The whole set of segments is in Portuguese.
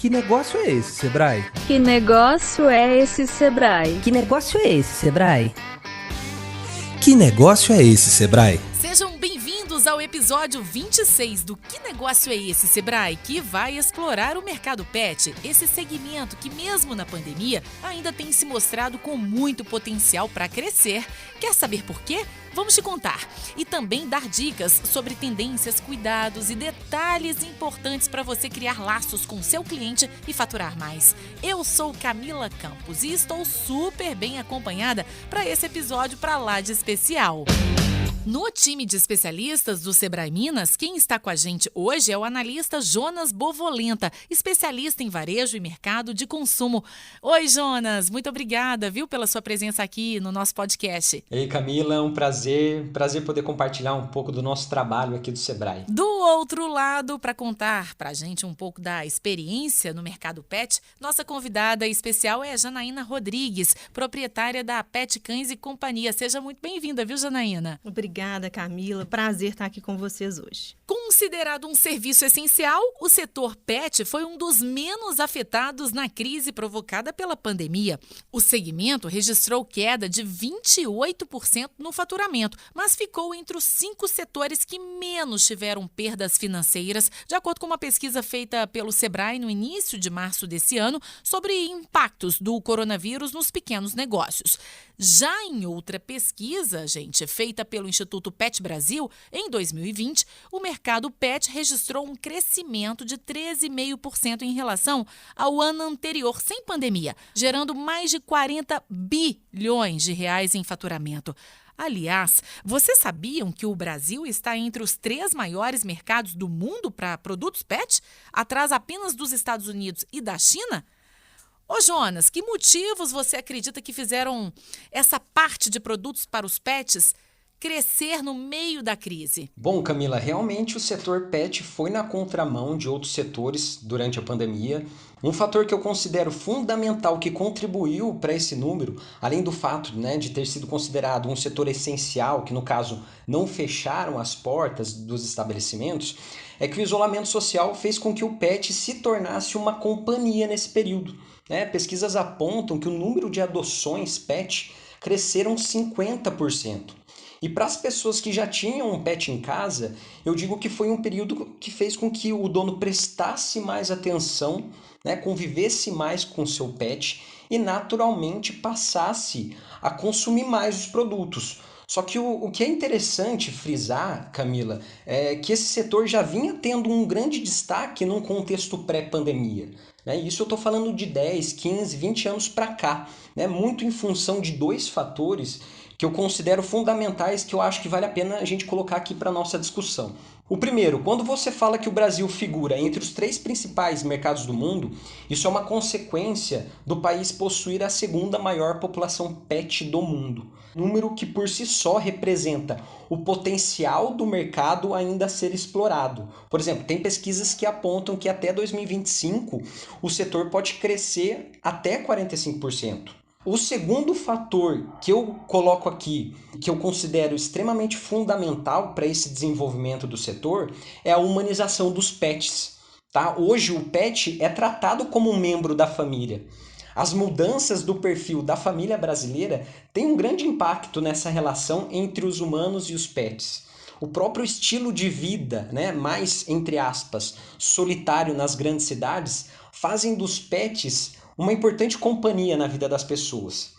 Que negócio é esse, Sebrae? Que negócio é esse, Sebrae? Que negócio é esse, Sebrae? Que negócio é esse, Sebrae? Sejam bem-vindos ao episódio 26 do Que Negócio é Esse, Sebrae, que vai explorar o mercado pet, esse segmento que mesmo na pandemia ainda tem se mostrado com muito potencial para crescer. Quer saber por quê? Vamos te contar e também dar dicas sobre tendências, cuidados e detalhes importantes para você criar laços com seu cliente e faturar mais. Eu sou Camila Campos e estou super bem acompanhada para esse episódio para lá de especial. No time de especialistas do Sebrae Minas, quem está com a gente hoje é o analista Jonas Bovolenta, especialista em varejo e mercado de consumo. Oi, Jonas, muito obrigada, viu, pela sua presença aqui no nosso podcast. Ei, Camila, um prazer poder compartilhar um pouco do nosso trabalho aqui do Sebrae. Do outro lado, para contar para a gente um pouco da experiência no mercado pet, nossa convidada especial é a Janaína Rodrigues, proprietária da Pet Cães e Companhia. Seja muito bem-vinda, viu, Janaína? Obrigada, Camila. Prazer estar aqui com vocês hoje. Considerado um serviço essencial, o setor pet foi um dos menos afetados na crise provocada pela pandemia. O segmento registrou queda de 28% no faturamento, mas ficou entre os 5 setores que menos tiveram perdas financeiras, de acordo com uma pesquisa feita pelo Sebrae no início de março desse ano sobre impactos do coronavírus nos pequenos negócios. Já em outra pesquisa, feita pelo Instituto Pet Brasil, em 2020, o mercado pet registrou um crescimento de 13,5% em relação ao ano anterior, sem pandemia, gerando mais de 40 bilhões de reais em faturamento. Aliás, vocês sabiam que o Brasil está entre os 3 maiores mercados do mundo para produtos pet, atrás apenas dos Estados Unidos e da China? Ô Jonas, que motivos você acredita que fizeram essa parte de produtos para os pets crescer no meio da crise? Bom, Camila, realmente o setor pet foi na contramão de outros setores durante a pandemia. Um fator que eu considero fundamental que contribuiu para esse número, além do fato, de ter sido considerado um setor essencial, que no caso não fecharam as portas dos estabelecimentos, é que o isolamento social fez com que o pet se tornasse uma companhia nesse período. Pesquisas apontam que o número de adoções pet cresceram 50%. E para as pessoas que já tinham um pet em casa, eu digo que foi um período que fez com que o dono prestasse mais atenção, convivesse mais com o seu pet e naturalmente passasse a consumir mais os produtos. Só que o que é interessante frisar, Camila, é que esse setor já vinha tendo um grande destaque num contexto pré-pandemia. Isso eu estou falando de 10, 15, 20 anos para cá, muito em função de 2 fatores que eu considero fundamentais, que eu acho que vale a pena a gente colocar aqui para a nossa discussão. O primeiro, quando você fala que o Brasil figura entre os 3 principais mercados do mundo, isso é uma consequência do país possuir a 2ª maior população pet do mundo. Número que por si só representa o potencial do mercado ainda a ser explorado. Por exemplo, tem pesquisas que apontam que até 2025 o setor pode crescer até 45%. O segundo fator que eu coloco aqui, que eu considero extremamente fundamental para esse desenvolvimento do setor, é a humanização dos pets. Hoje o pet é tratado como um membro da família. As mudanças do perfil da família brasileira têm um grande impacto nessa relação entre os humanos e os pets. O próprio estilo de vida, mais, entre aspas, solitário nas grandes cidades, fazem dos pets uma importante companhia na vida das pessoas.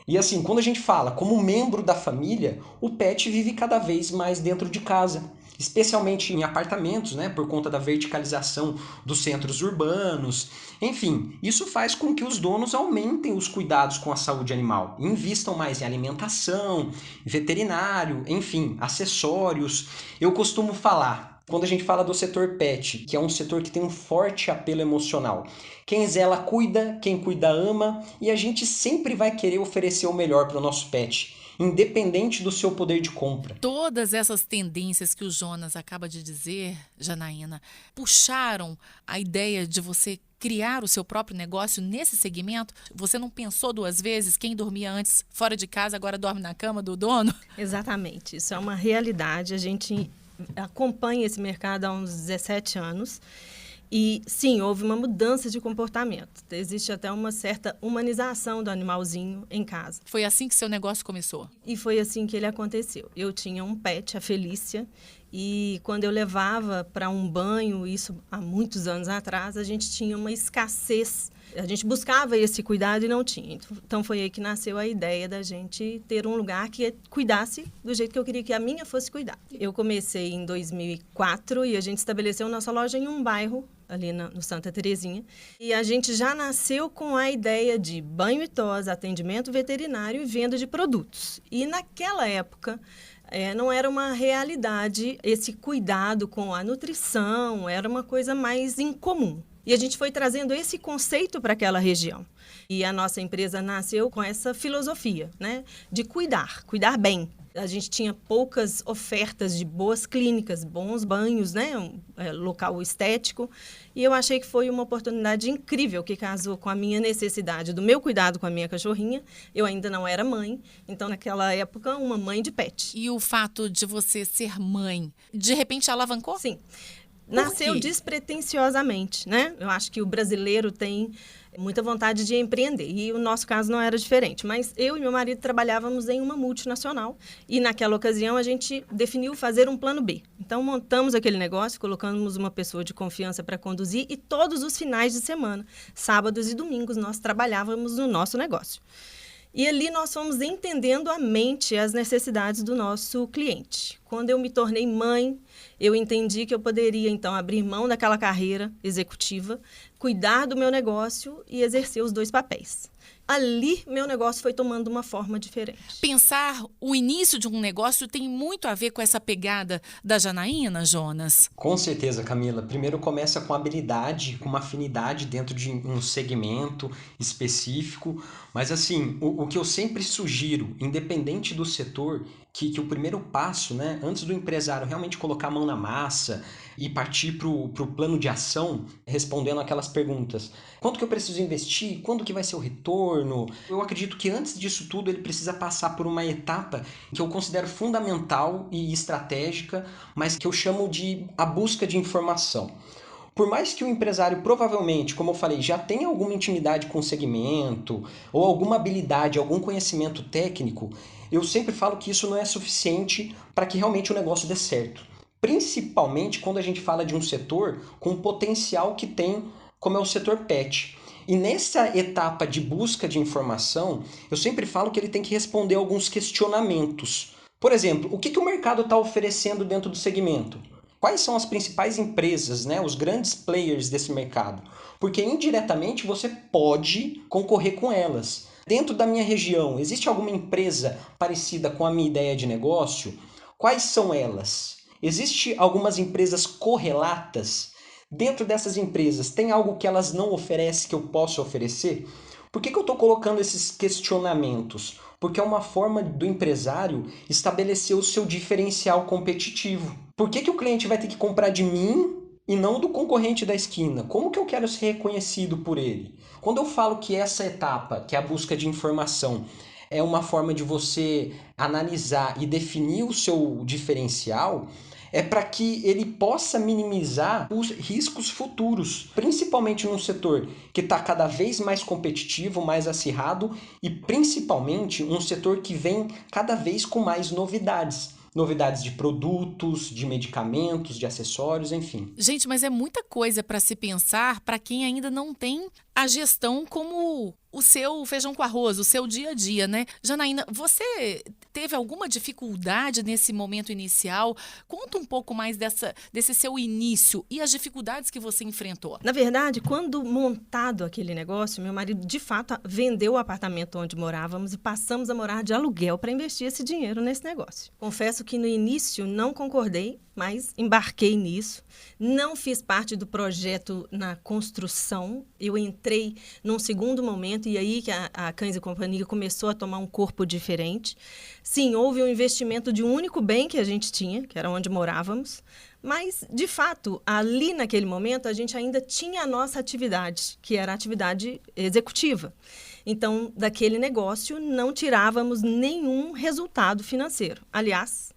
E assim, quando a gente fala como membro da família, o pet vive cada vez mais dentro de casa, especialmente em apartamentos, por conta da verticalização dos centros urbanos. Enfim, isso faz com que os donos aumentem os cuidados com a saúde animal, invistam mais em alimentação, veterinário, enfim, acessórios. Eu costumo falar, quando a gente fala do setor pet, que é um setor que tem um forte apelo emocional, quem zela cuida, quem cuida ama, e a gente sempre vai querer oferecer o melhor para o nosso pet, independente do seu poder de compra. Todas essas tendências que o Jonas acaba de dizer, Janaína, puxaram a ideia de você criar o seu próprio negócio nesse segmento? Você não pensou 2 vezes? Quem dormia antes fora de casa agora dorme na cama do dono? Exatamente, isso é uma realidade. A gente acompanha esse mercado há uns 17 anos E, sim, houve uma mudança de comportamento. Existe até uma certa humanização do animalzinho em casa. Foi assim que seu negócio começou? E foi assim que ele aconteceu. Eu tinha um pet, a Felícia, e quando eu levava para um banho, isso há muitos anos atrás, a gente tinha uma escassez. A gente buscava esse cuidado e não tinha. Então, foi aí que nasceu a ideia da gente ter um lugar que cuidasse do jeito que eu queria que a minha fosse cuidar. Eu comecei em 2004 e a gente estabeleceu nossa loja em um bairro, ali no Santa Terezinha. E a gente já nasceu com a ideia de banho e tosa, atendimento veterinário e venda de produtos. E naquela época, não era uma realidade esse cuidado com a nutrição, era uma coisa mais incomum. E a gente foi trazendo esse conceito para aquela região. E a nossa empresa nasceu com essa filosofia, né, de cuidar bem. A gente tinha poucas ofertas de boas clínicas, bons banhos, né, local estético. E eu achei que foi uma oportunidade incrível que casou com a minha necessidade do meu cuidado com a minha cachorrinha. Eu ainda não era mãe, então naquela época uma mãe de pet. E o fato de você ser mãe, de repente alavancou? Sim. Nasceu despretensiosamente, né? Eu acho que o brasileiro tem muita vontade de empreender e o nosso caso não era diferente. Mas eu e meu marido trabalhávamos em uma multinacional e naquela ocasião a gente definiu fazer um plano B. Então montamos aquele negócio, colocamos uma pessoa de confiança para conduzir e todos os finais de semana, sábados e domingos, nós trabalhávamos no nosso negócio. E ali nós fomos entendendo a mente, as necessidades do nosso cliente. Quando eu me tornei mãe, eu entendi que eu poderia, então, abrir mão daquela carreira executiva, cuidar do meu negócio e exercer os dois papéis. Ali, meu negócio foi tomando uma forma diferente. Pensar o início de um negócio tem muito a ver com essa pegada da Janaína, Jonas? Com certeza, Camila. Primeiro começa com habilidade, com uma afinidade dentro de um segmento específico. Mas assim, o que eu sempre sugiro, independente do setor, que o primeiro passo, né, antes do empresário realmente colocar a mão na massa e partir para o plano de ação, respondendo aquelas perguntas. Quanto que eu preciso investir? Quando que vai ser o retorno? Eu acredito que antes disso tudo ele precisa passar por uma etapa que eu considero fundamental e estratégica, mas que eu chamo de a busca de informação. Por mais que o empresário provavelmente, como eu falei, já tenha alguma intimidade com o segmento, ou alguma habilidade, algum conhecimento técnico, eu sempre falo que isso não é suficiente para que realmente o negócio dê certo. Principalmente quando a gente fala de um setor com o potencial que tem, como é o setor pet. E nessa etapa de busca de informação, eu sempre falo que ele tem que responder alguns questionamentos. Por exemplo, o que o mercado está oferecendo dentro do segmento? Quais são as principais empresas, né, os grandes players desse mercado? Porque indiretamente você pode concorrer com elas. Dentro da minha região, existe alguma empresa parecida com a minha ideia de negócio? Quais são elas? Existem algumas empresas correlatas? Dentro dessas empresas, tem algo que elas não oferecem que eu posso oferecer? Por que eu estou colocando esses questionamentos? Porque é uma forma do empresário estabelecer o seu diferencial competitivo. Por que o cliente vai ter que comprar de mim e não do concorrente da esquina? Como que eu quero ser reconhecido por ele? Quando eu falo que essa etapa, que é a busca de informação, é uma forma de você analisar e definir o seu diferencial, é para que ele possa minimizar os riscos futuros, principalmente num setor que está cada vez mais competitivo, mais acirrado e principalmente um setor que vem cada vez com mais novidades. Novidades de produtos, de medicamentos, de acessórios, enfim. Gente, mas é muita coisa para se pensar para quem ainda não tem a gestão como o seu feijão com arroz, o seu dia a dia, né? Janaína, você teve alguma dificuldade nesse momento inicial? Conta um pouco mais desse seu início e as dificuldades que você enfrentou. Na verdade, quando montado aquele negócio, meu marido, de fato, vendeu o apartamento onde morávamos e passamos a morar de aluguel para investir esse dinheiro nesse negócio. Confesso que no início não concordei, mas embarquei nisso. Não fiz parte do projeto na construção. Eu entrei num segundo momento e aí que a Cães e Companhia começou a tomar um corpo diferente. Sim, houve um investimento de um único bem que a gente tinha, que era onde morávamos. Mas, de fato, ali naquele momento, a gente ainda tinha a nossa atividade, que era a atividade executiva. Então, daquele negócio, não tirávamos nenhum resultado financeiro. Aliás,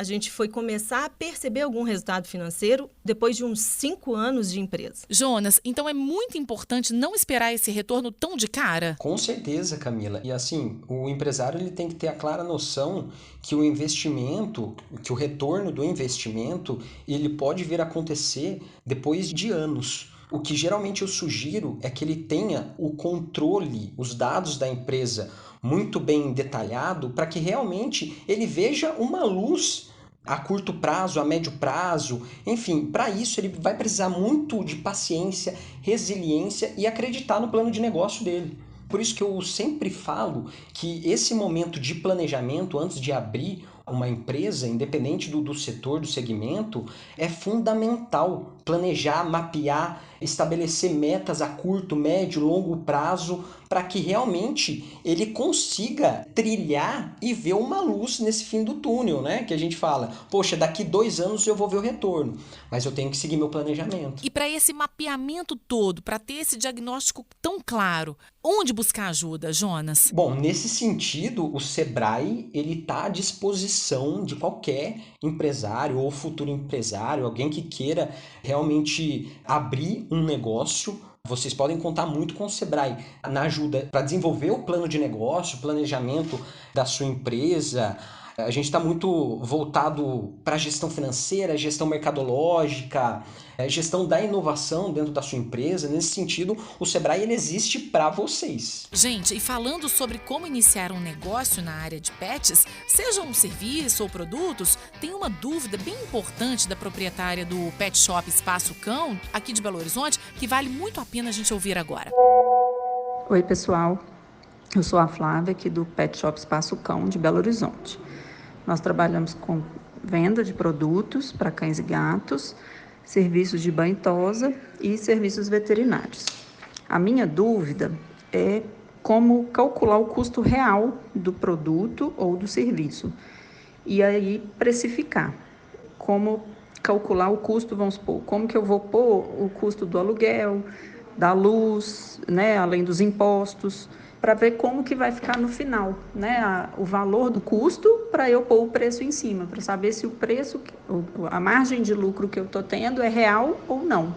A gente foi começar a perceber algum resultado financeiro depois de uns 5 anos de empresa. Jonas, então é muito importante não esperar esse retorno tão de cara? Com certeza, Camila. E assim, o empresário ele tem que ter a clara noção que o investimento, que o retorno do investimento, ele pode vir a acontecer depois de anos. O que geralmente eu sugiro é que ele tenha o controle, os dados da empresa muito bem detalhado para que realmente ele veja uma luz a curto prazo, a médio prazo. Enfim, para isso ele vai precisar muito de paciência, resiliência e acreditar no plano de negócio dele. Por isso que eu sempre falo que esse momento de planejamento antes de abrir uma empresa, independente do setor, do segmento, é fundamental planejar, mapear, estabelecer metas a curto, médio, longo prazo para que realmente ele consiga trilhar e ver uma luz nesse fim do túnel, né? Que a gente fala, poxa, daqui 2 anos eu vou ver o retorno, mas eu tenho que seguir meu planejamento. E para esse mapeamento todo, para ter esse diagnóstico tão claro, onde buscar ajuda, Jonas? Bom, nesse sentido, o Sebrae ele está à disposição de qualquer empresário ou futuro empresário, alguém que queira realmente abrir um negócio. Vocês podem contar muito com o Sebrae na ajuda para desenvolver o plano de negócio, o planejamento da sua empresa. A gente está muito voltado para a gestão financeira, gestão mercadológica, gestão da inovação dentro da sua empresa. Nesse sentido, o Sebrae ele existe para vocês. Gente, e falando sobre como iniciar um negócio na área de pets, seja um serviço ou produtos, tem uma dúvida bem importante da proprietária do Pet Shop Espaço Cão, aqui de Belo Horizonte, que vale muito a pena a gente ouvir agora. Oi, pessoal. Eu sou a Flávia, aqui do Pet Shop Espaço Cão, de Belo Horizonte. Nós trabalhamos com venda de produtos para cães e gatos, serviços de banho e tosa e serviços veterinários. A minha dúvida é como calcular o custo real do produto ou do serviço e aí precificar. Como calcular o custo, vamos supor, como que eu vou pôr o custo do aluguel, da luz, né, além dos impostos, para ver como que vai ficar no final, né, o valor do custo para eu pôr o preço em cima, para saber se o preço, a margem de lucro que eu estou tendo é real ou não.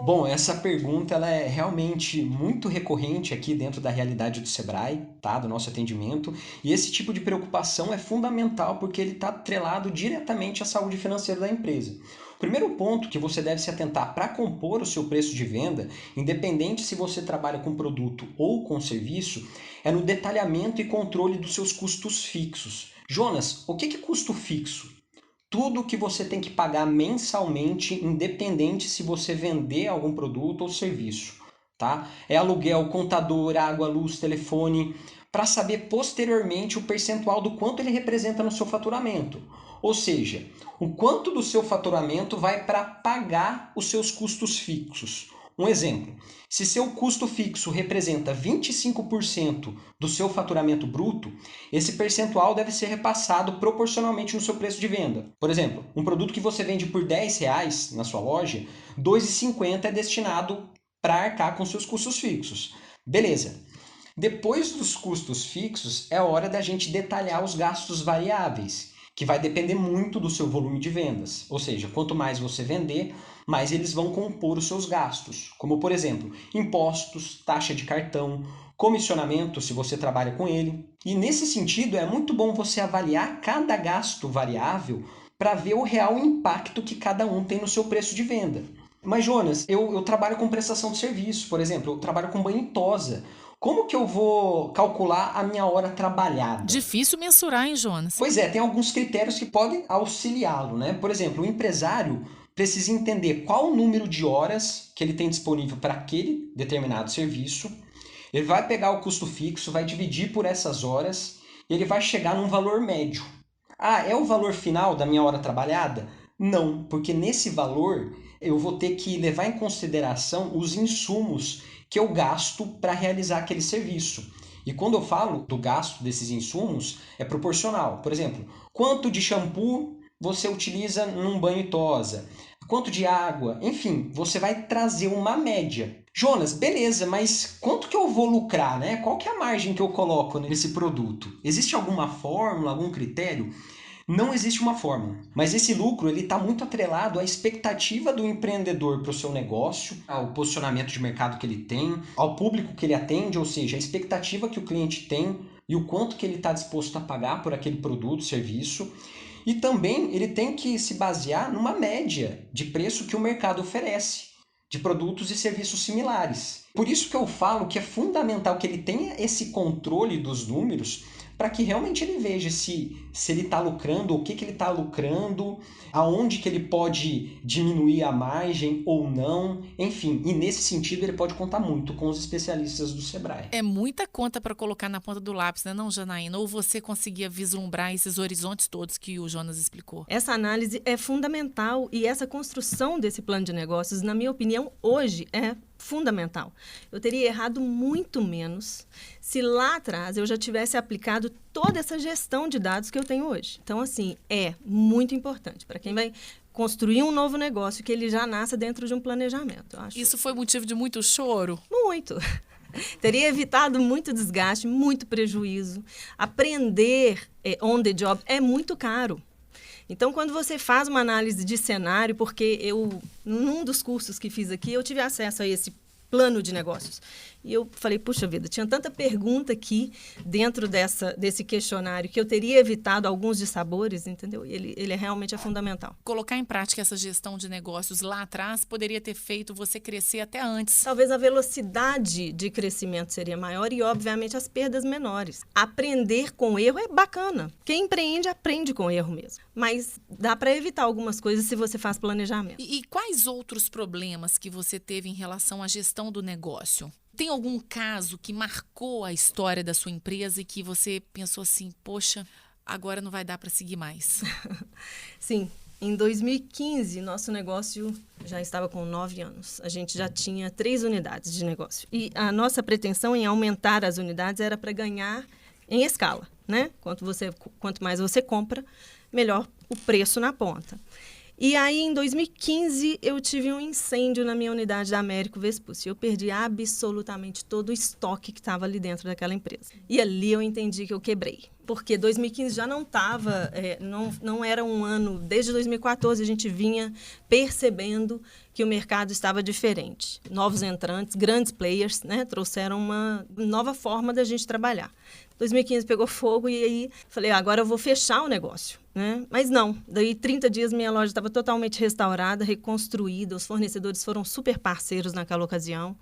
Bom, essa pergunta ela é realmente muito recorrente aqui dentro da realidade do Sebrae, tá? Do nosso atendimento. E esse tipo de preocupação é fundamental porque ele está atrelado diretamente à saúde financeira da empresa. O primeiro ponto que você deve se atentar para compor o seu preço de venda, independente se você trabalha com produto ou com serviço, é no detalhamento e controle dos seus custos fixos. Jonas, o que é custo fixo? Tudo que você tem que pagar mensalmente, independente se você vender algum produto ou serviço, tá? É aluguel, contador, água, luz, telefone, para saber posteriormente o percentual do quanto ele representa no seu faturamento. Ou seja, o quanto do seu faturamento vai para pagar os seus custos fixos. Um exemplo, se seu custo fixo representa 25% do seu faturamento bruto, esse percentual deve ser repassado proporcionalmente no seu preço de venda. Por exemplo, um produto que você vende por R$10 na sua loja, R$ 2,50 é destinado para arcar com seus custos fixos. Beleza. Depois dos custos fixos, é hora da gente detalhar os gastos variáveis, que vai depender muito do seu volume de vendas. Ou seja, quanto mais você vender, mais eles vão compor os seus gastos. Como, por exemplo, impostos, taxa de cartão, comissionamento, se você trabalha com ele. E nesse sentido, é muito bom você avaliar cada gasto variável para ver o real impacto que cada um tem no seu preço de venda. Mas, Jonas, eu trabalho com prestação de serviço, por exemplo, eu trabalho com banho e tosa. Como que eu vou calcular a minha hora trabalhada? Difícil mensurar, hein, Jonas? Pois é, tem alguns critérios que podem auxiliá-lo, né? Por exemplo, o empresário precisa entender qual o número de horas que ele tem disponível para aquele determinado serviço. Ele vai pegar o custo fixo, vai dividir por essas horas e ele vai chegar num valor médio. Ah, é o valor final da minha hora trabalhada? Não, porque nesse valor eu vou ter que levar em consideração os insumos que eu gasto para realizar aquele serviço. E quando eu falo do gasto desses insumos, é proporcional. Por exemplo, quanto de shampoo você utiliza num banho e tosa? Quanto de água? Enfim, você vai trazer uma média. Jonas, beleza, mas quanto que eu vou lucrar, né? Qual que é a margem que eu coloco nesse produto? Existe alguma fórmula, algum critério? Não existe uma fórmula, mas esse lucro ele está muito atrelado à expectativa do empreendedor para o seu negócio, ao posicionamento de mercado que ele tem, ao público que ele atende, ou seja, a expectativa que o cliente tem e o quanto que ele está disposto a pagar por aquele produto, serviço. E também ele tem que se basear numa média de preço que o mercado oferece, de produtos e serviços similares. Por isso que eu falo que é fundamental que ele tenha esse controle dos números para que realmente ele veja se ele está lucrando, o que ele está lucrando, aonde que ele pode diminuir a margem ou não, enfim. E nesse sentido ele pode contar muito com os especialistas do Sebrae. É muita conta para colocar na ponta do lápis, né, não, Janaína? Ou você conseguia vislumbrar esses horizontes todos que o Jonas explicou? Essa análise é fundamental e essa construção desse plano de negócios, na minha opinião, hoje é fundamental. Eu teria errado muito menos se lá atrás eu já tivesse aplicado toda essa gestão de dados que eu tenho hoje. Então, assim, é muito importante para quem vai construir um novo negócio que ele já nasça dentro de um planejamento. Eu acho. Isso foi motivo de muito choro? Muito. Teria evitado muito desgaste, muito prejuízo. Aprender on the job é muito caro. Então, quando você faz uma análise de cenário, porque num dos cursos que fiz aqui, eu tive acesso a esse plano de negócios. E eu falei, puxa vida, tinha tanta pergunta aqui dentro desse questionário que eu teria evitado alguns dissabores, entendeu? Ele realmente é fundamental. Colocar em prática essa gestão de negócios lá atrás poderia ter feito você crescer até antes. Talvez a velocidade de crescimento seria maior e, obviamente, as perdas menores. Aprender com erro é bacana. Quem empreende, aprende com erro mesmo. Mas dá para evitar algumas coisas se você faz planejamento. E quais outros problemas que você teve em relação à gestão do negócio? Tem algum caso que marcou a história da sua empresa e que você pensou assim, poxa, agora não vai dar para seguir mais? Sim. Em 2015, nosso negócio já estava com 9 anos. A gente já tinha 3 unidades de negócio. E a nossa pretensão em aumentar as unidades era para ganhar em escala, né? Quanto mais você compra, melhor o preço na ponta. E aí, em 2015, eu tive um incêndio na minha unidade da Américo Vespucci. Eu perdi absolutamente todo o estoque que estava ali dentro daquela empresa. E ali eu entendi que eu quebrei. Porque 2015 já não estava, não era um ano... Desde 2014, a gente vinha percebendo que o mercado estava diferente. Novos entrantes, grandes players, né, trouxeram uma nova forma da gente trabalhar. 2015 pegou fogo e aí falei, agora eu vou fechar o negócio, né? Mas não, daí 30 dias minha loja estava totalmente restaurada, reconstruída, os fornecedores foram super parceiros naquela ocasião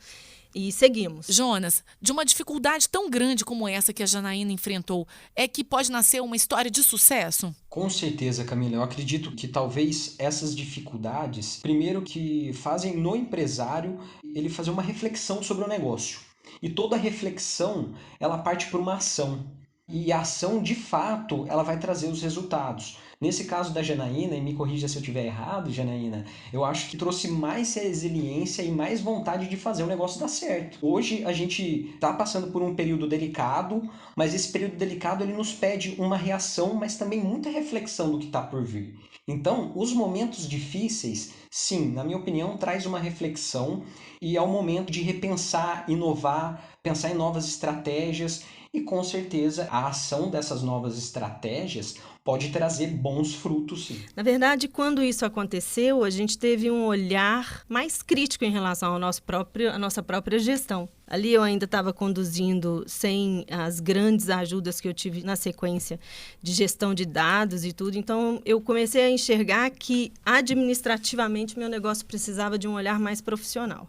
e seguimos. Jonas, de uma dificuldade tão grande como essa que a Janaína enfrentou, é que pode nascer uma história de sucesso? Com certeza, Camila. Eu acredito que talvez essas dificuldades, primeiro que fazem no empresário ele fazer uma reflexão sobre o negócio. E toda reflexão, ela parte por uma ação. E a ação, de fato, ela vai trazer os resultados. Nesse caso da Janaína, e me corrija se eu estiver errado, Janaína, eu acho que trouxe mais resiliência e mais vontade de fazer o negócio dar certo. Hoje a gente está passando por um período delicado, mas esse período delicado ele nos pede uma reação, mas também muita reflexão do que está por vir. Então, os momentos difíceis, sim, na minha opinião, traz uma reflexão e é o momento de repensar, inovar, pensar em novas estratégias e, com certeza, a ação dessas novas estratégias pode trazer bons frutos, sim. Na verdade, quando isso aconteceu, a gente teve um olhar mais crítico em relação à nossa própria gestão. Ali eu ainda estava conduzindo sem as grandes ajudas que eu tive na sequência de gestão de dados e tudo. Então, eu comecei a enxergar que, administrativamente, meu negócio precisava de um olhar mais profissional.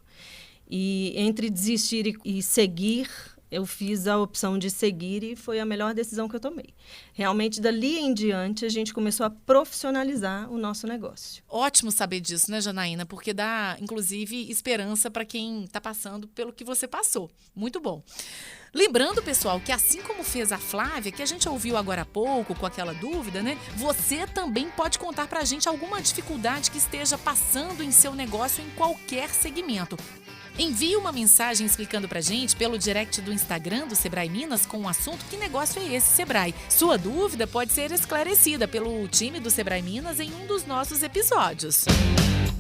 E entre desistir e seguir, eu fiz a opção de seguir e foi a melhor decisão que eu tomei. Realmente, dali em diante, a gente começou a profissionalizar o nosso negócio. Ótimo saber disso, né, Janaína? Porque dá, inclusive, esperança para quem está passando pelo que você passou. Muito bom. Lembrando, pessoal, que assim como fez a Flávia, que a gente ouviu agora há pouco com aquela dúvida, né? Você também pode contar para a gente alguma dificuldade que esteja passando em seu negócio em qualquer segmento. Envie uma mensagem explicando pra gente pelo direct do Instagram do Sebrae Minas com o assunto Que Negócio é Esse, Sebrae? Sua dúvida pode ser esclarecida pelo time do Sebrae Minas em um dos nossos episódios.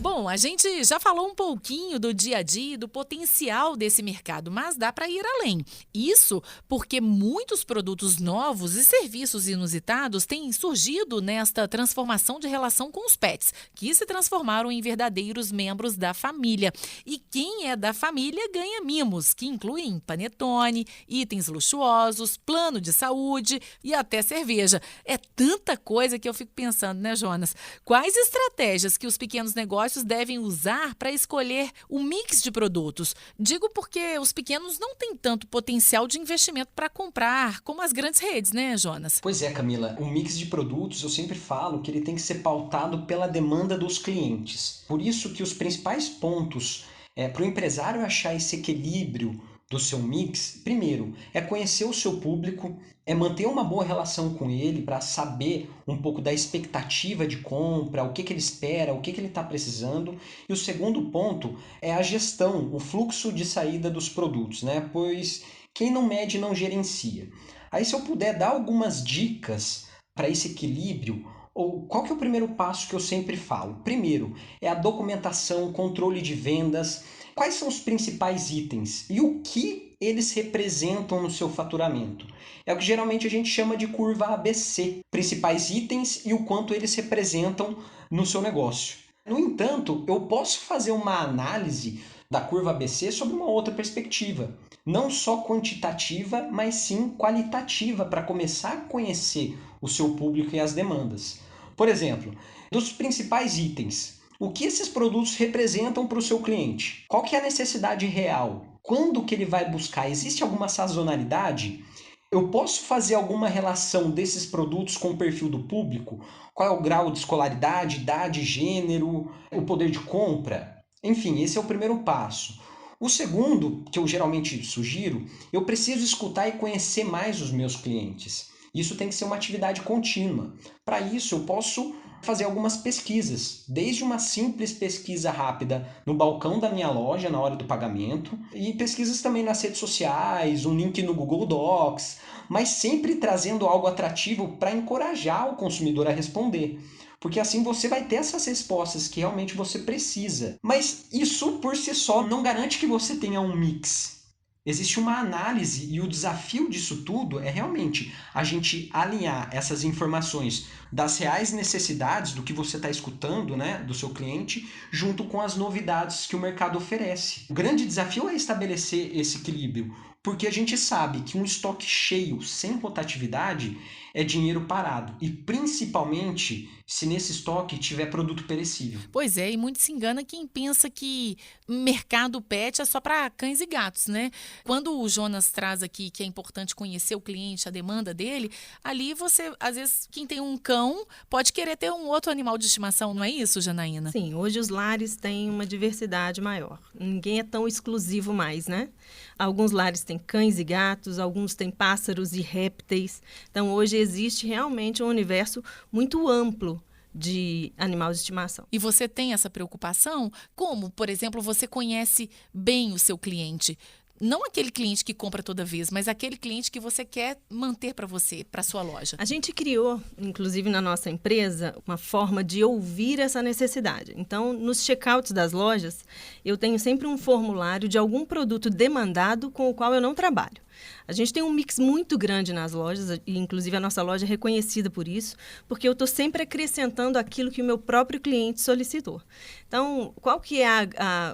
Bom, a gente já falou um pouquinho do dia a dia e do potencial desse mercado, mas dá para ir além. Isso porque muitos produtos novos e serviços inusitados têm surgido nesta transformação de relação com os pets, que se transformaram em verdadeiros membros da família. E quem é da família ganha mimos, que incluem panetone, itens luxuosos, plano de saúde e até cerveja. É tanta coisa que eu fico pensando, né, Jonas? Quais estratégias que os pequenos negócios devem usar para escolher o mix de produtos? Digo porque os pequenos não têm tanto potencial de investimento para comprar como as grandes redes, né, Jonas? Pois é, Camila, o mix de produtos, eu sempre falo que ele tem que ser pautado pela demanda dos clientes. Por isso que os principais pontos para o empresário achar esse equilíbrio do seu mix, primeiro, é conhecer o seu público, é manter uma boa relação com ele para saber um pouco da expectativa de compra, o que ele espera, o que ele está precisando. E o segundo ponto é a gestão, o fluxo de saída dos produtos, né? Pois quem não mede não gerencia. Aí, se eu puder dar algumas dicas para esse equilíbrio, ou qual que é o primeiro passo que eu sempre falo? Primeiro, é a documentação, controle de vendas. Quais são os principais itens e o que eles representam no seu faturamento? É o que geralmente a gente chama de curva ABC. Principais itens e o quanto eles representam no seu negócio. No entanto, eu posso fazer uma análise da curva ABC sob uma outra perspectiva. Não só quantitativa, mas sim qualitativa, para começar a conhecer o seu público e as demandas. Por exemplo, dos principais itens, o que esses produtos representam para o seu cliente? Qual que é a necessidade real? Quando que ele vai buscar? Existe alguma sazonalidade? Eu posso fazer alguma relação desses produtos com o perfil do público? Qual é o grau de escolaridade, idade, gênero, o poder de compra? Enfim, esse é o primeiro passo. O segundo, que eu geralmente sugiro, eu preciso escutar e conhecer mais os meus clientes. Isso tem que ser uma atividade contínua. Para isso, eu posso fazer algumas pesquisas, desde uma simples pesquisa rápida no balcão da minha loja na hora do pagamento, e pesquisas também nas redes sociais, um link no Google Docs, mas sempre trazendo algo atrativo para encorajar o consumidor a responder. Porque assim você vai ter essas respostas que realmente você precisa. Mas isso por si só não garante que você tenha um mix. Existe uma análise e o desafio disso tudo é realmente a gente alinhar essas informações das reais necessidades do que você está escutando, né, do seu cliente, junto com as novidades que o mercado oferece. O grande desafio é estabelecer esse equilíbrio, porque a gente sabe que um estoque cheio, sem rotatividade, é dinheiro parado. E principalmente se nesse estoque tiver produto perecível. Pois é, e muito se engana quem pensa que mercado pet é só para cães e gatos, né? Quando o Jonas traz aqui que é importante conhecer o cliente, a demanda dele, ali você, às vezes, quem tem um cão pode querer ter um outro animal de estimação, não é isso, Janaína? Sim, hoje os lares têm uma diversidade maior. Ninguém é tão exclusivo mais, né? Alguns lares têm cães e gatos, alguns têm pássaros e répteis. Então, hoje existe realmente um universo muito amplo de animal de estimação. E você tem essa preocupação? Como, por exemplo, você conhece bem o seu cliente? Não aquele cliente que compra toda vez, mas aquele cliente que você quer manter para você, para sua loja. A gente criou, inclusive na nossa empresa, uma forma de ouvir essa necessidade. Então, nos checkouts das lojas, eu tenho sempre um formulário de algum produto demandado com o qual eu não trabalho. A gente tem um mix muito grande nas lojas, e inclusive a nossa loja é reconhecida por isso, porque eu estou sempre acrescentando aquilo que o meu próprio cliente solicitou. Então, qual que é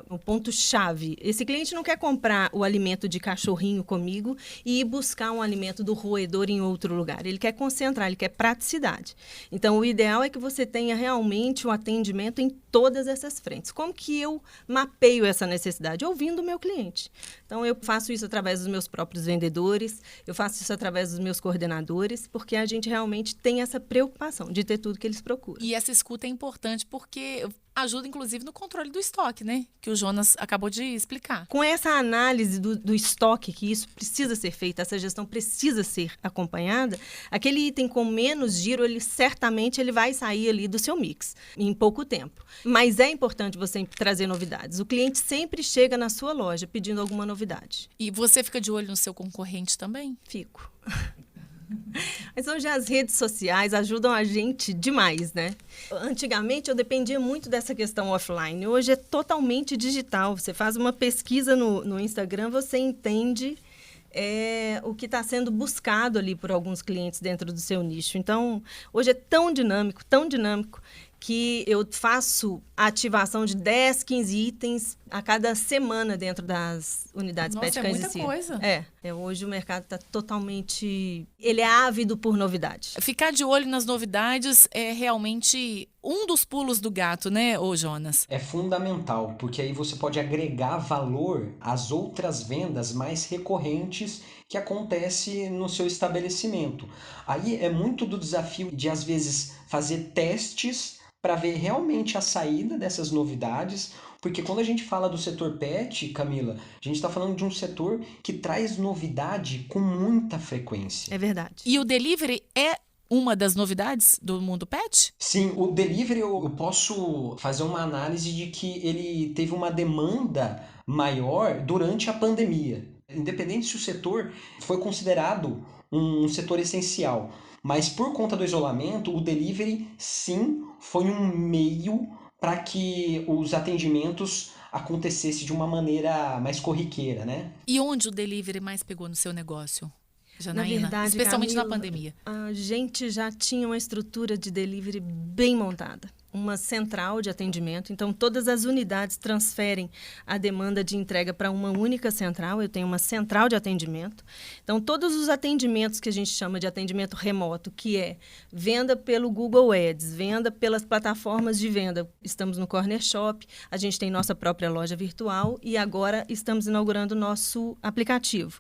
o ponto-chave? Esse cliente não quer comprar o alimento de cachorrinho comigo e ir buscar um alimento do roedor em outro lugar. Ele quer concentrar, ele quer praticidade. Então, o ideal é que você tenha realmente o atendimento em todas essas frentes. Como que eu mapeio essa necessidade? Ouvindo o meu cliente. Então, eu faço isso através dos meus próprios vendedores, eu faço isso através dos meus coordenadores, porque a gente realmente tem essa preocupação de ter tudo que eles procuram. E essa escuta é importante porque ajuda, inclusive, no controle do estoque, né? Que o Jonas acabou de explicar. Com essa análise do estoque, que isso precisa ser feito, essa gestão precisa ser acompanhada, aquele item com menos giro, certamente ele vai sair ali do seu mix em pouco tempo. Mas é importante você trazer novidades. O cliente sempre chega na sua loja pedindo alguma novidade. E você fica de olho no seu concorrente também? Fico. Mas hoje as redes sociais ajudam a gente demais, né? Antigamente eu dependia muito dessa questão offline. Hoje é totalmente digital. Você faz uma pesquisa no Instagram, você entende o que está sendo buscado ali por alguns clientes dentro do seu nicho. Então, hoje é tão dinâmico, que eu faço a ativação de 10, 15 itens a cada semana dentro das unidades Pet Cães e Cia. Nossa, é muita coisa. Hoje o mercado está totalmente... Ele é ávido por novidades. Ficar de olho nas novidades é realmente um dos pulos do gato, né, ô Jonas? É fundamental, porque aí você pode agregar valor às outras vendas mais recorrentes que acontece no seu estabelecimento. Aí é muito do desafio de, às vezes, fazer testes para ver realmente a saída dessas novidades, porque quando a gente fala do setor pet, Camila, a gente está falando de um setor que traz novidade com muita frequência. É verdade. E o delivery é uma das novidades do mundo pet? Sim, o delivery eu posso fazer uma análise de que ele teve uma demanda maior durante a pandemia. Independente se o setor foi considerado um setor essencial, mas por conta do isolamento, o delivery sim foi um meio para que os atendimentos acontecessem de uma maneira mais corriqueira, né? E onde o delivery mais pegou no seu negócio, Janaína? Na verdade, especialmente Camila, na pandemia. A gente já tinha uma estrutura de delivery bem montada. Uma central de atendimento, então todas as unidades transferem a demanda de entrega para uma única central. Eu tenho uma central de atendimento. Então, todos os atendimentos que a gente chama de atendimento remoto, que é venda pelo Google Ads, venda pelas plataformas de venda. Estamos no Corner Shop, a gente tem nossa própria loja virtual e agora estamos inaugurando nosso aplicativo.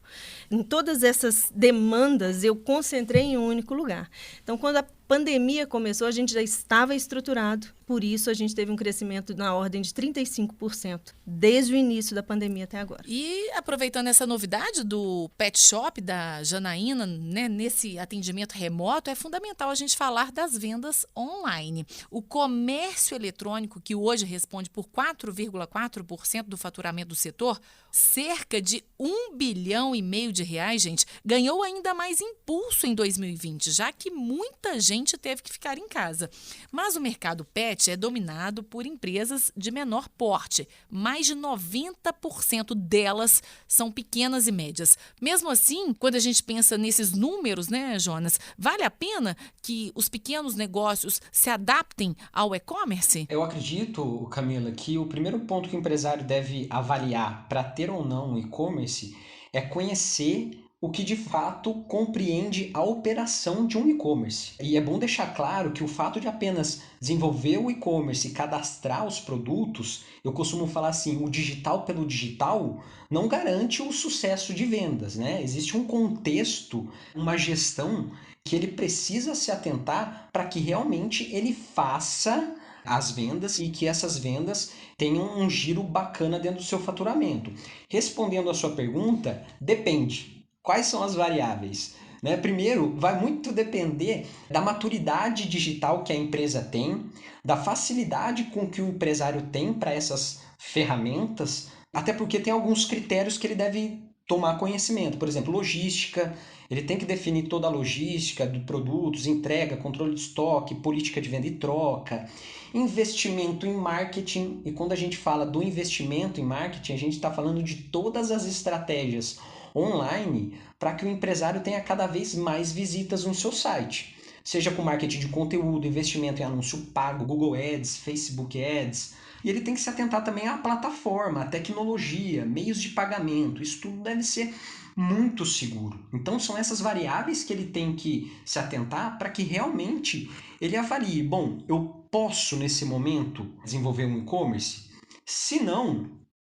Em todas essas demandas, eu concentrei em um único lugar. Então, quando a pandemia começou, a gente já estava estruturado, por isso a gente teve um crescimento na ordem de 35%, desde o início da pandemia até agora. E aproveitando essa novidade do Pet Shop da Janaína, né, nesse atendimento remoto, é fundamental a gente falar das vendas online. O comércio eletrônico, que hoje responde por 4,4% do faturamento do setor, cerca de R$1,5 bilhão de reais, gente, ganhou ainda mais impulso em 2020, já que muita gente teve que ficar em casa. Mas o mercado pet é dominado por empresas de menor porte. Mais de 90% delas são pequenas e médias. Mesmo assim, quando a gente pensa nesses números, né, Jonas, vale a pena que os pequenos negócios se adaptem ao e-commerce? Eu acredito, Camila, que o primeiro ponto que o empresário deve avaliar para ter ou não um e-commerce é conhecer o que de fato compreende a operação de um e-commerce. E é bom deixar claro que o fato de apenas desenvolver o e-commerce e cadastrar os produtos, eu costumo falar assim, o digital pelo digital não garante o sucesso de vendas, né? Existe um contexto, uma gestão que ele precisa se atentar para que realmente ele faça as vendas e que essas vendas tenham um giro bacana dentro do seu faturamento. Respondendo a sua pergunta, depende. Quais são as variáveis? Né? Primeiro, vai muito depender da maturidade digital que a empresa tem, da facilidade com que o empresário tem para essas ferramentas, até porque tem alguns critérios que ele deve tomar conhecimento. Por exemplo, logística, ele tem que definir toda a logística de produtos, entrega, controle de estoque, política de venda e troca, investimento em marketing. E quando a gente fala do investimento em marketing, a gente está falando de todas as estratégias online para que o empresário tenha cada vez mais visitas no seu site. Seja com marketing de conteúdo, investimento em anúncio pago, Google Ads, Facebook Ads. E ele tem que se atentar também à plataforma, à tecnologia, meios de pagamento. Isso tudo deve ser muito seguro. Então são essas variáveis que ele tem que se atentar para que realmente ele avalie, bom, eu posso nesse momento desenvolver um e-commerce? Se não,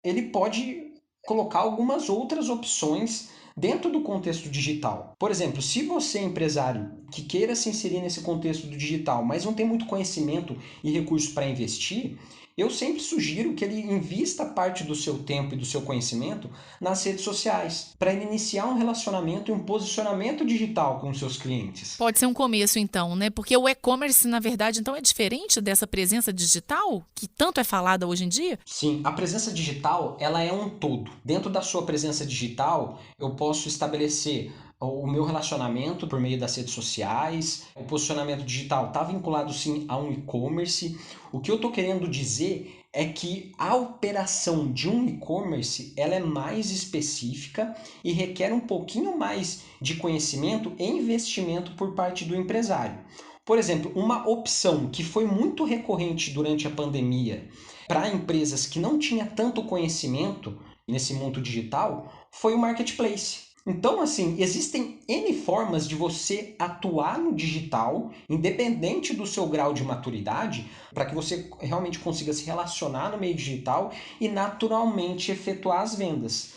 ele pode colocar algumas outras opções dentro do contexto digital. Por exemplo, se você é empresário que queira se inserir nesse contexto do digital, mas não tem muito conhecimento e recursos para investir, eu sempre sugiro que ele invista parte do seu tempo e do seu conhecimento nas redes sociais, para ele iniciar um relacionamento e um posicionamento digital com os seus clientes. Pode ser um começo, então, né? Porque o e-commerce, na verdade, então é diferente dessa presença digital, que tanto é falada hoje em dia? Sim, a presença digital, ela é um todo. Dentro da sua presença digital, eu posso estabelecer o meu relacionamento por meio das redes sociais, o posicionamento digital está vinculado sim a um e-commerce. O que eu estou querendo dizer é que a operação de um e-commerce ela é mais específica e requer um pouquinho mais de conhecimento e investimento por parte do empresário. Por exemplo, uma opção que foi muito recorrente durante a pandemia para empresas que não tinham tanto conhecimento nesse mundo digital foi o marketplace. Então, assim, existem N formas de você atuar no digital, independente do seu grau de maturidade, para que você realmente consiga se relacionar no meio digital e naturalmente efetuar as vendas.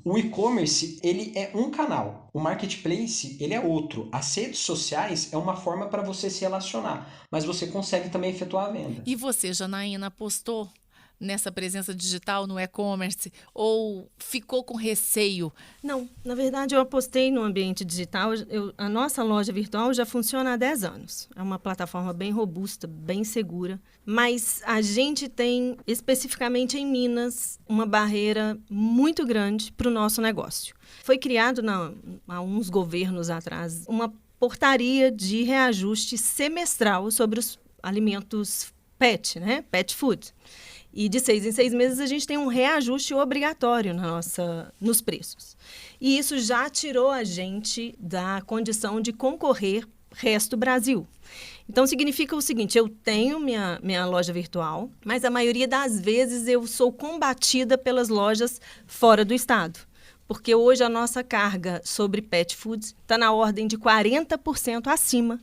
O e-commerce, ele é um canal. O marketplace, ele é outro. As redes sociais é uma forma para você se relacionar, mas você consegue também efetuar a venda. E você, Janaína, apostou nessa presença digital no e-commerce ou ficou com receio? Não, na verdade eu apostei no ambiente digital. A nossa loja virtual já funciona há 10 anos. É uma plataforma bem robusta, bem segura. Mas a gente tem, especificamente em Minas, uma barreira muito grande para o nosso negócio. Foi criado há uns governos atrás uma portaria de reajuste semestral sobre os alimentos PET, né? Pet food. E de 6 em 6 meses a gente tem um reajuste obrigatório nos preços. E isso já tirou a gente da condição de concorrer resto Brasil. Então, significa o seguinte, eu tenho minha loja virtual, mas a maioria das vezes eu sou combatida pelas lojas fora do estado. Porque hoje a nossa carga sobre pet foods está na ordem de 40% acima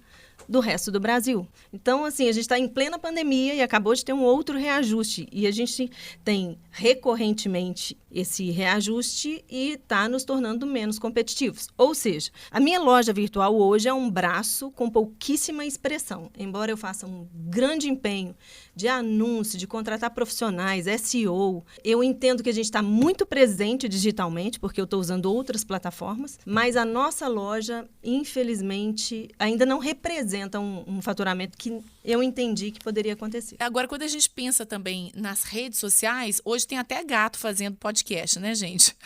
do resto do Brasil. Então, assim, a gente está em plena pandemia e acabou de ter um outro reajuste. E a gente tem recorrentemente esse reajuste e está nos tornando menos competitivos. Ou seja, a minha loja virtual hoje é um braço com pouquíssima expressão. Embora eu faça um grande empenho de anúncio, de contratar profissionais, SEO, eu entendo que a gente está muito presente digitalmente, porque eu estou usando outras plataformas, mas a nossa loja, infelizmente, ainda não representa um faturamento que eu entendi que poderia acontecer. Agora, quando a gente pensa também nas redes sociais, hoje tem até gato fazendo podcast, né, gente?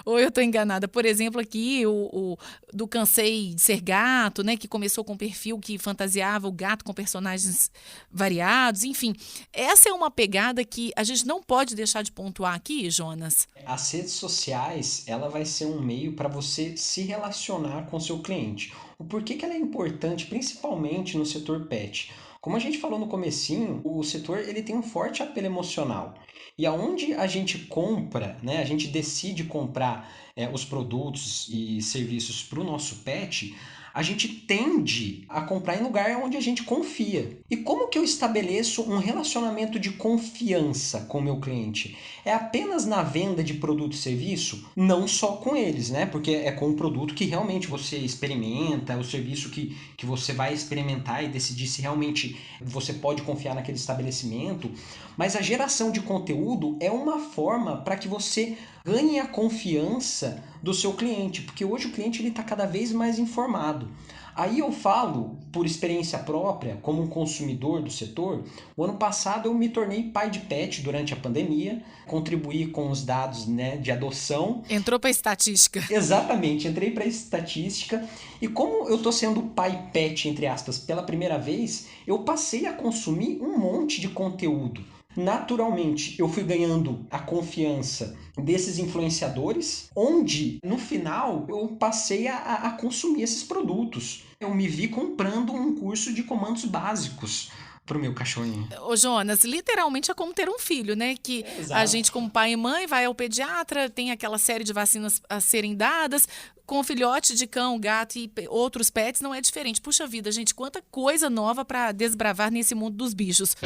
Ou eu estou enganada? Por exemplo, aqui, o do Cansei de Ser Gato, né, que começou com um perfil que fantasiava o gato com personagens variados, enfim. Essa é uma pegada que a gente não pode deixar de pontuar aqui, Jonas. As redes sociais, ela vai ser um meio para você se relacionar com o seu cliente. O porquê que ela é importante, principalmente no setor pet? Como a gente falou no comecinho, o setor ele tem um forte apelo emocional. E aonde a gente compra, né, a gente decide comprar os produtos e serviços para o nosso pet, a gente tende a comprar em lugar onde a gente confia. E como que eu estabeleço um relacionamento de confiança com o meu cliente? É apenas na venda de produto e serviço? Não só com eles, né? Porque é com o produto que realmente você experimenta, o serviço que você vai experimentar e decidir se realmente você pode confiar naquele estabelecimento. Mas a geração de conteúdo é uma forma para que você ganhe a confiança do seu cliente, porque hoje o cliente está cada vez mais informado. Aí eu falo, por experiência própria, como um consumidor do setor, o ano passado eu me tornei pai de pet durante a pandemia, contribuí com os dados, né, de adoção. Entrou para a estatística. Exatamente, entrei para a estatística e como eu estou sendo pai pet, entre aspas, pela primeira vez, eu passei a consumir um monte de conteúdo. Naturalmente, eu fui ganhando a confiança desses influenciadores, onde, no final, eu passei a consumir esses produtos. Eu me vi comprando um curso de comandos básicos pro meu cachorrinho. Ô Jonas, literalmente é como ter um filho, né? Que a gente, como pai e mãe, vai ao pediatra, tem aquela série de vacinas a serem dadas. Com o filhote de cão, gato e outros pets não é diferente. Puxa vida, gente, quanta coisa nova para desbravar nesse mundo dos bichos.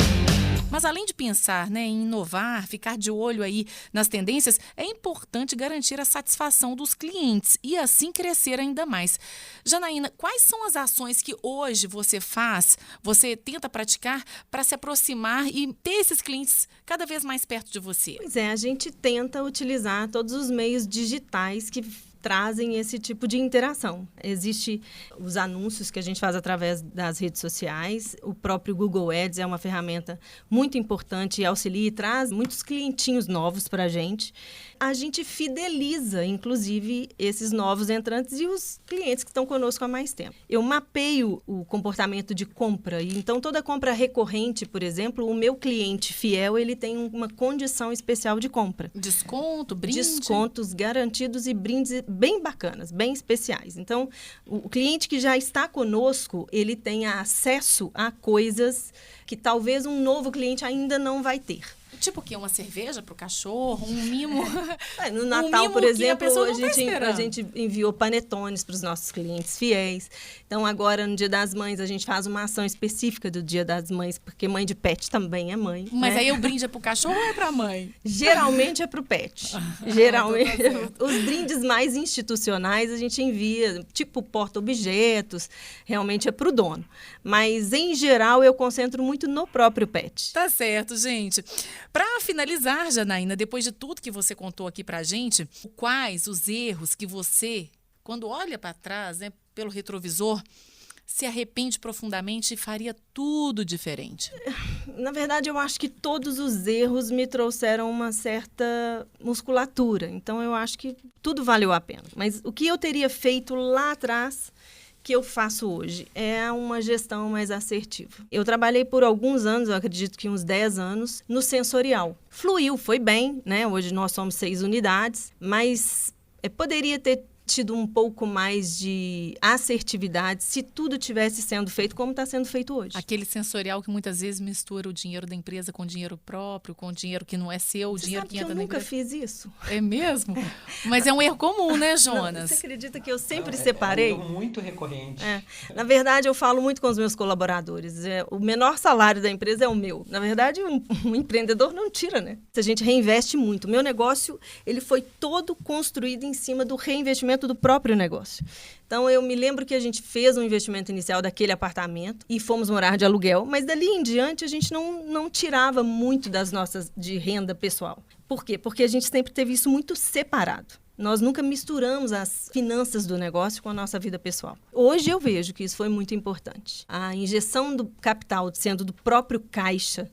Mas além de pensar, né, em inovar, ficar de olho aí nas tendências, é importante garantir a satisfação dos clientes e assim crescer ainda mais. Janaína, quais são as ações que hoje você tenta praticar para se aproximar e ter esses clientes cada vez mais perto de você? Pois é, a gente tenta utilizar todos os meios digitais que trazem esse tipo de interação. Existem os anúncios que a gente faz através das redes sociais, o próprio Google Ads é uma ferramenta muito importante e auxilia e traz muitos clientinhos novos para a gente fideliza, inclusive, esses novos entrantes e os clientes que estão conosco há mais tempo. Eu mapeio o comportamento de compra, e então toda compra recorrente, por exemplo, o meu cliente fiel, ele tem uma condição especial de compra. Desconto, brinde? Descontos garantidos e brindes bem bacanas, bem especiais. Então, o cliente que já está conosco, ele tem acesso a coisas que talvez um novo cliente ainda não vai ter. Tipo o quê? Uma cerveja para o cachorro? Um mimo? No Natal, por exemplo, a gente enviou panetones para os nossos clientes fiéis. Então, agora, no Dia das Mães, a gente faz uma ação específica do Dia das Mães, porque mãe de pet também é mãe. Mas né? aí o brinde é para o cachorro ou é para a mãe? Geralmente é para o pet. Geralmente, os brindes mais institucionais a gente envia, tipo porta-objetos, realmente é para o dono. Mas, em geral, eu concentro muito no próprio pet. Tá certo, gente. Para finalizar, Janaína, depois de tudo que você contou aqui pra gente, quais os erros que você, quando olha para trás, né, pelo retrovisor, se arrepende profundamente e faria tudo diferente? Na verdade, eu acho que todos os erros me trouxeram uma certa musculatura. Então, eu acho que tudo valeu a pena. Mas o que eu teria feito lá atrás que eu faço hoje é uma gestão mais assertiva. Eu trabalhei por alguns anos, eu acredito que uns 10 anos, no sensorial. Fluiu, foi bem, né? Hoje nós somos 6 unidades, mas poderia ter tido um pouco mais de assertividade se tudo tivesse sendo feito como está sendo feito hoje. Aquele sensorial que muitas vezes mistura o dinheiro da empresa com o dinheiro próprio, com o dinheiro que não é seu, o dinheiro que entra na empresa. Eu nunca fiz isso. É mesmo? Mas é um erro comum, né, Jonas? Não, você acredita que eu sempre separei? É um erro muito recorrente. Na verdade, eu falo muito com os meus colaboradores. O menor salário da empresa é o meu. Na verdade, um empreendedor não tira, né? A gente reinveste muito. O meu negócio, ele foi todo construído em cima do reinvestimento do próprio negócio. Então, eu me lembro que a gente fez um investimento inicial daquele apartamento e fomos morar de aluguel, mas dali em diante a gente não tirava muito das nossas de renda pessoal. Por quê? Porque a gente sempre teve isso muito separado. Nós nunca misturamos as finanças do negócio com a nossa vida pessoal. Hoje eu vejo que isso foi muito importante. A injeção do capital sendo do próprio caixa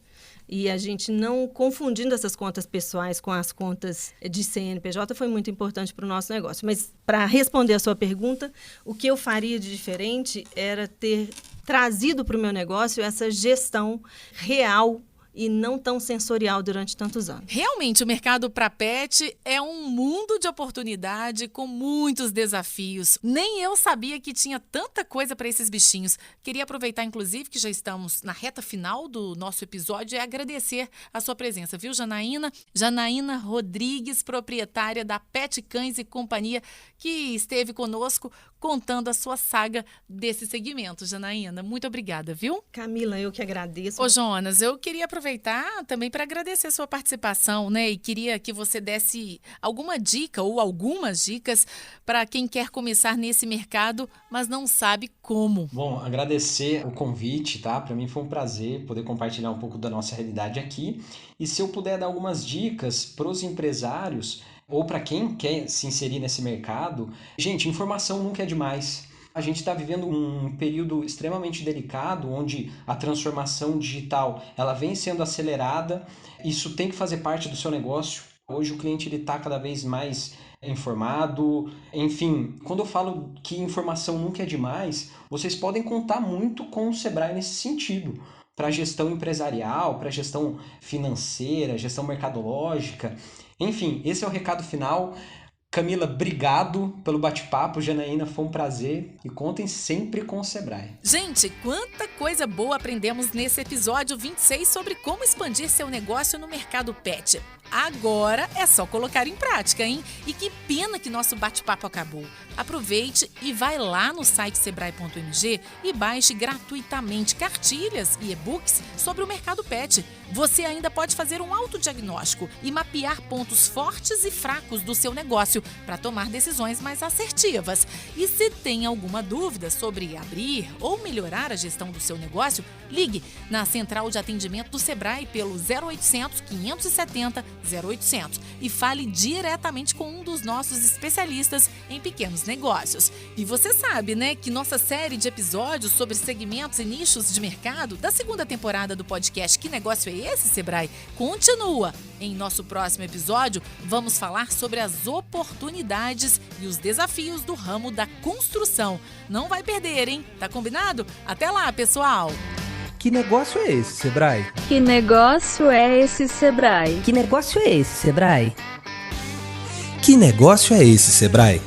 e a gente não confundindo essas contas pessoais com as contas de CNPJ foi muito importante para o nosso negócio. Mas, para responder a sua pergunta, o que eu faria de diferente era ter trazido para o meu negócio essa gestão real e não tão sensorial durante tantos anos. Realmente, o mercado para pet é um mundo de oportunidade com muitos desafios. Nem eu sabia que tinha tanta coisa para esses bichinhos. Queria aproveitar, inclusive, que já estamos na reta final do nosso episódio e agradecer a sua presença, viu, Janaína? Janaína Rodrigues, proprietária da Pet Cães e Companhia, que esteve conosco contando a sua saga desse segmento. Janaína, muito obrigada, viu? Camila, eu que agradeço. Ô, Jonas, eu queria aproveitar também para agradecer a sua participação, né? E queria que você desse alguma dica ou algumas dicas para quem quer começar nesse mercado, mas não sabe como. Bom, agradecer o convite, tá? Para mim foi um prazer poder compartilhar um pouco da nossa realidade aqui. E se eu puder dar algumas dicas para os empresários ou para quem quer se inserir nesse mercado, gente, informação nunca é demais. A gente está vivendo um período extremamente delicado, onde a transformação digital ela vem sendo acelerada. Isso tem que fazer parte do seu negócio. Hoje o cliente está cada vez mais informado. Enfim, quando eu falo que informação nunca é demais, vocês podem contar muito com o Sebrae nesse sentido. Para a gestão empresarial, para a gestão financeira, gestão mercadológica. Enfim, esse é o recado final. Camila, obrigado pelo bate-papo. Janaína, foi um prazer e contem sempre com o Sebrae. Gente, quanta coisa boa aprendemos nesse episódio 26 sobre como expandir seu negócio no mercado pet. Agora é só colocar em prática, hein? E que pena que nosso bate-papo acabou. Aproveite e vai lá no site sebrae.mg e baixe gratuitamente cartilhas e e-books sobre o mercado pet. Você ainda pode fazer um autodiagnóstico e mapear pontos fortes e fracos do seu negócio para tomar decisões mais assertivas. E se tem alguma dúvida sobre abrir ou melhorar a gestão do seu negócio, Ligue na central de atendimento do Sebrae pelo 0800 570 0800 e fale diretamente com um dos nossos especialistas em pequenos negócios. E você sabe, né, que nossa série de episódios sobre segmentos e nichos de mercado da segunda temporada do podcast Que Negócio é Esse, Sebrae? Continua. Em nosso próximo episódio, vamos falar sobre as oportunidades e os desafios do ramo da construção. Não vai perder, hein? Tá combinado? Até lá, pessoal! Que negócio é esse, Sebrae? Que negócio é esse, Sebrae? Que negócio é esse, Sebrae? Que negócio é esse, Sebrae?